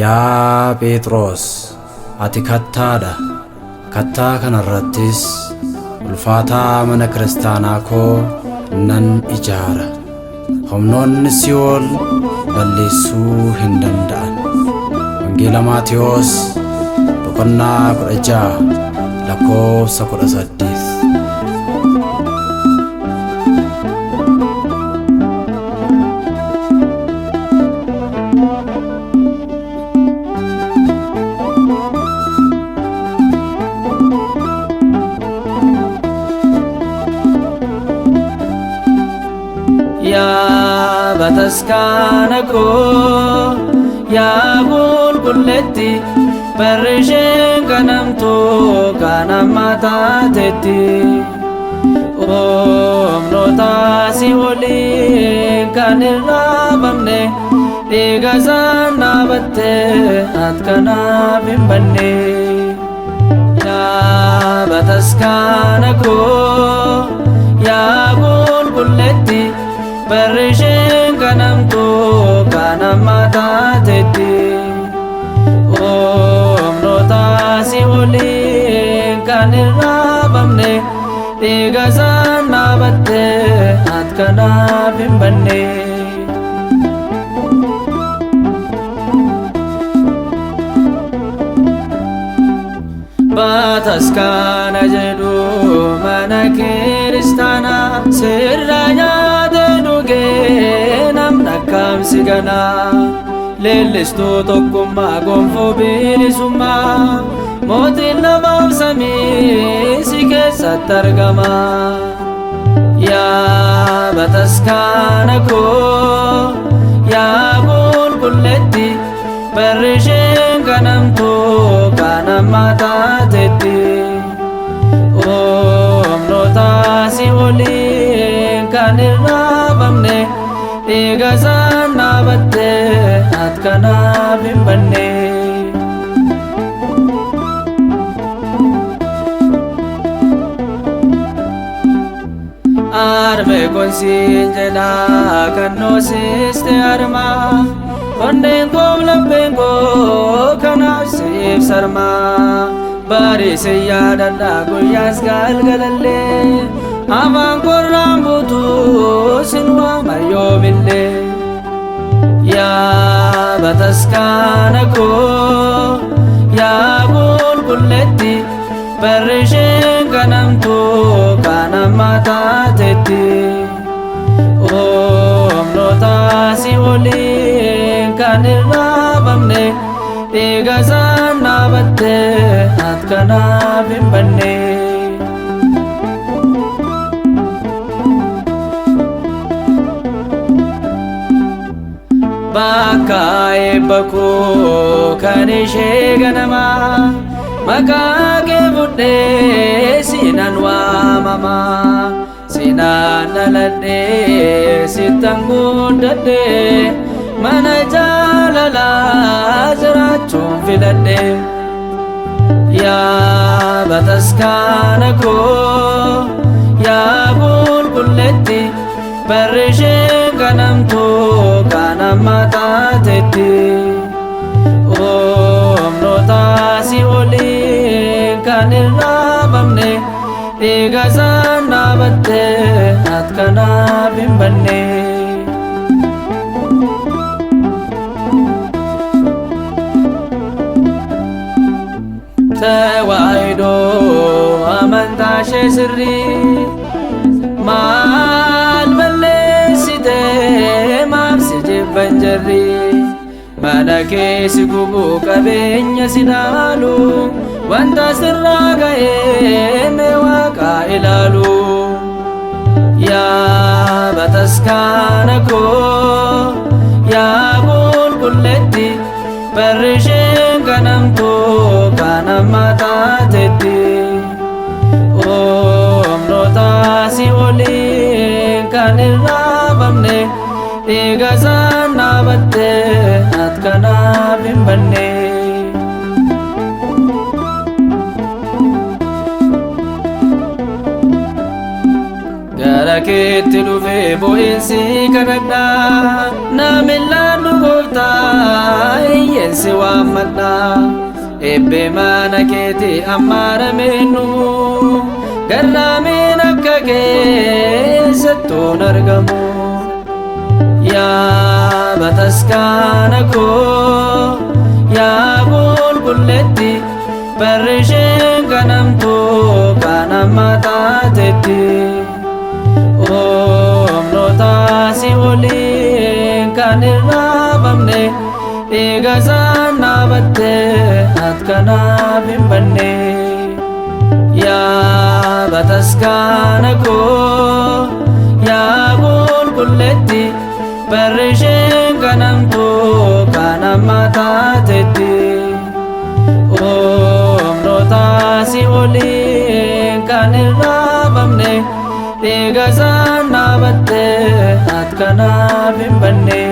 Yaa Phexros, ati kattaadha. Kattaa kanarrattis ulfaataa mana kiristaanaa koo nan ijaara. Humnoonni Si'ool balleessuu hin danda'an. Wangeela Maatiyos boqonnaa 16 lakkoofsa 18. Yaa bataskaana koo, yaa qulqulleetti, barri isheen ganamtu kan amma taatetti. Humnoota Si'oolii kan hin dhaabamne, dhiiga isaan dhaabatte ati kanaaf hin banne. Yaa bataskaana koo, yaa qulqulleetti, barri isheen ganamtu kan amma taatetti. Humnoota Si'oolii kan hin dhaabamne, dhiiga isaan dhaabatte ati kanaaf hin banne. Bataskaana jedhu mana kiristaanaa, sirna nyaate dhugee namni akkamsi ganaa. Leellistuu tokkummaa gonfoo bilisummaa, mootiin lafaaf samii si keessatti argama. Yaa bataskaana koo, yaa qulqulleetti, barri isheen ganamtu kan amma taatetti. Humnoota Si'oolii kan hin dhaabamne, dhiiga isaan dhaabatte ati kanaaf hin banne. Arme konsiin jedha kan noosiste harmaa, onneen koo lapheen koo kanaaf siif sarmaa. Bareesse yaadadha guyyaas galgalallee, afaan korraan buutuu sin waama yoomillee. Yaa bataskaana koo, yaa qulqulleetti, barri isheen ganamtu kan amma taatetti. Humnoota Si'oolii kan hin dhaabamne, dhiiga isaan dhaabatte ati kanaaf hin banne. Bakka eebba koo kan ishee ganamaa, maqaa kee fudhee sinan waamama. Sinaan dhaladhee sittan guddadhee, mana jaalalaa jiraachuun filadhe. Yaa bataskaana koo, yaa qulqulleetti, barri isheen ganamtu kan amma taatetti. Humnoota Si'oolii kan hin dhaabamne, dhiiga isaan dhaabatte ati kanaaf hin banne. Tawaahidoo amantaa ishee sirrii, maal balleessite maaf si jibban jarri. Mana kee si gubuu qabeenya si dhaalu, wanta sirraa ga'ee mee Waaqaa ilaalu. Yaa bataskaana koo, yaa qulqulleetti, barri isheen ganamtu kan amma taatetti. Humnoota Si'oolii kan hin dhaabamne, dhiiga isaan dhaabatte ati kanaaf hin banne. Gara keetti dhufee bo'insi kadhadhaa, na millaan nu gooftaa, si waammadha ebbe mana keeti ammarameennu garraamiin akka keessattuun argamu yaa bataskaana koo yaa qulqulleetti barri isheen kanamtu kan amma taatetti humnoota si waliin kan irraafamne dhiiga isaan dhaabatte ati kanaaf hin banne yaa bataskaana koo yaa qulqulleetti barri isheen kanamtu kan amma taatetti humnoota si waliin kan irraafamne dhiiga isaan dhaabatte ati kanaaf hin banne.